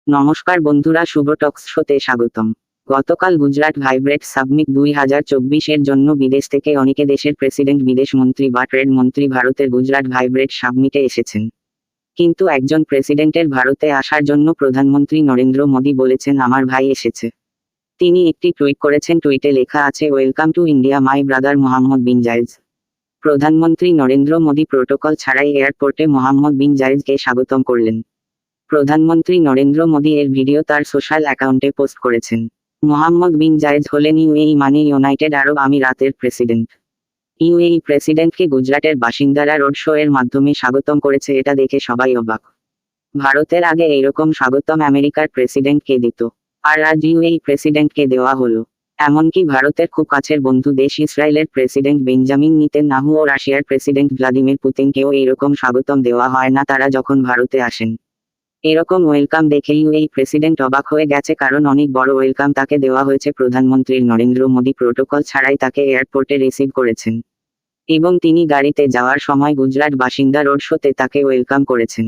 নমস্কার বন্ধুরা, শুভ টক্স শোতে স্বাগতম। গতকাল গুজরাট ভাইব্রেট সাবমিট 2024 এর জন্য বিদেশ থেকে অনেকে দেশের প্রেসিডেন্ট, বিদেশ মন্ত্রী বা ট্রেড মন্ত্রী ভারতের গুজরাট ভাইব্রেট সাবমিটে এসেছেন। কিন্তু একজন প্রেসিডেন্টের ভারতে আসার জন্য প্রধানমন্ত্রী নরেন্দ্র মোদী বলেছেন, আমার ভাই এসেছে। তিনি একটি টুইট করেছেন। টুইটে লেখা আছে, welcome to India my brother Mohammed bin Zayed. প্রধানমন্ত্রী নরেন্দ্র মোদী প্রোটোকল ছাড়াই এয়ারপোর্টে মোহাম্মদ বিন জায়েদকে স্বাগতম করলেন। প্রধানমন্ত্রী নরেন্দ্র মোদী এর ভিডিও তার সোশ্যাল অ্যাকাউন্টে পোস্ট করেছেন। মোহাম্মদ বিন জায়েদ হলেন ইউএই মানে ইউনাইটেড আরব আমিরাতের প্রেসিডেন্ট। ইউএই প্রেসিডেন্টকে গুজরাটের বাসিন্দারা রোড শো এর মাধ্যমে স্বাগতম করেছে, এটা দেখে সবাই অবাক। ভারতের আগে এইরকম স্বাগতম আমেরিকার প্রেসিডেন্টকে দিত, আর আজ ইউএই প্রেসিডেন্টকে দেওয়া হলো। এমনকি ভারতের খুব কাছের বন্ধু দেশ ইসরায়েলের প্রেসিডেন্ট বেঞ্জামিন নেতানিয়াহু ও রাশিয়ার প্রেসিডেন্ট ভ্লাদিমির পুতিনকেও এইরকম স্বাগতম দেওয়া হয় না তারা যখন ভারতে আসেন। এরকম ওয়েলকাম দেখে ইউএই প্রেসিডেন্ট অবাক হয়ে গেছে, কারণ অনেক বড় ওয়েলকাম তাকে দেওয়া হয়েছে। প্রধানমন্ত্রীর নরেন্দ্র মোদী প্রোটোকল ছাড়াই তাকে এয়ারপোর্টে রিসিভ করেছেন এবং তিনি গাড়িতে যাওয়ার সময় গুজরাট বাসিন্দা রোড শোতে তাকে ওয়েলকাম করেছেন।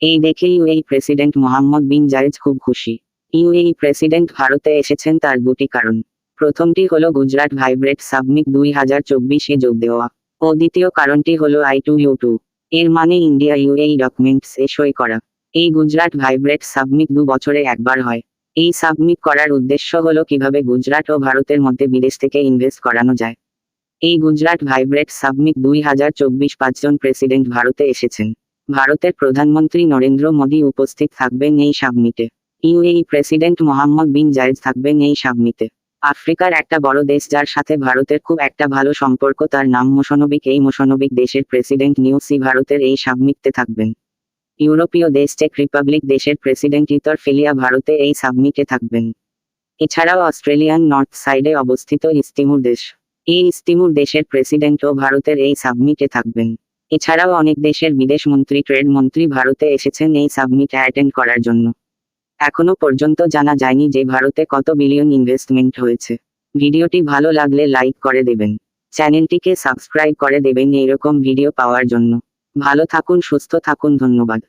এই দেখে ইউএই প্রেসিডেন্ট মোহাম্মদ বিন জায়েদ খুব খুশি। ইউএই প্রেসিডেন্ট ভারতে এসেছেন তার দুটি কারণ। প্রথমটি হলো গুজরাট ভাইব্রেট সাবমিট 2024-এ যোগ দেওয়া, ও দ্বিতীয় কারণটি হলো I2U2, এর মানে ইন্ডিয়া ইউএই ডকুমেন্টস এ সই করা। এই গুজরাট ভাইব্রেট সাবমিট 2 বছরে একবার হয়। এই সাবমিট করার উদ্দেশ্য হলো কিভাবে গুজরাট ও ভারতের মধ্যে বিদেশ থেকে ইনভেস্ট করানো যায়। এই গুজরাট ভাইব্রেট সাবমিট 2024 5জন প্রেসিডেন্ট ভারতে এসেছেন। ভারতের প্রধানমন্ত্রী নরেন্দ্র মোদী উপস্থিত থাকবেন এই সাবমিটে। ইউএই প্রেসিডেন্ট মোহাম্মদ বিন জায়েদ থাকবেন এই সাবমিটে। আফ্রিকার একটা বড় দেশ যার সাথে ভারতের খুব একটা ভালো সম্পর্ক, তার নাম মোশাম্বিক। এই মোশাম্বিক দেশের প্রেসিডেন্ট নিউসি ভারতের এই সাবমিটে থাকবেন। ইউরোপীয় দেশ চেক রিপাবলিক দেশের প্রেসিডেন্ট ইতরফেলিয়া ভারতে এই সাবমিটে থাকবেন। এছাড়াও অস্ট্রেলিয়ান নর্থ সাইডে অবস্থিত ইস্তিমুর দেশ, এই ইস্তিমুর দেশের প্রেসিডেন্টও ভারতের এই সাবমিটে থাকবেন। এছাড়াও অনেক দেশের বিদেশ মন্ত্রী, ট্রেড মন্ত্রী ভারতে এসেছেন এই সাবমিটে অ্যাটেন্ড করার জন্য। এখনো পর্যন্ত জানা যায়নি যে ভারতে কত বিলিয়ন ইনভেস্টমেন্ট হয়েছে। ভিডিওটি ভালো লাগলে লাইক করে দেবেন, চ্যানেলটিকে সাবস্ক্রাইব করে দেবেন এইরকম ভিডিও পাওয়ার জন্য। ভালো থাকুন, সুস্থ থাকুন, ধন্যবাদ।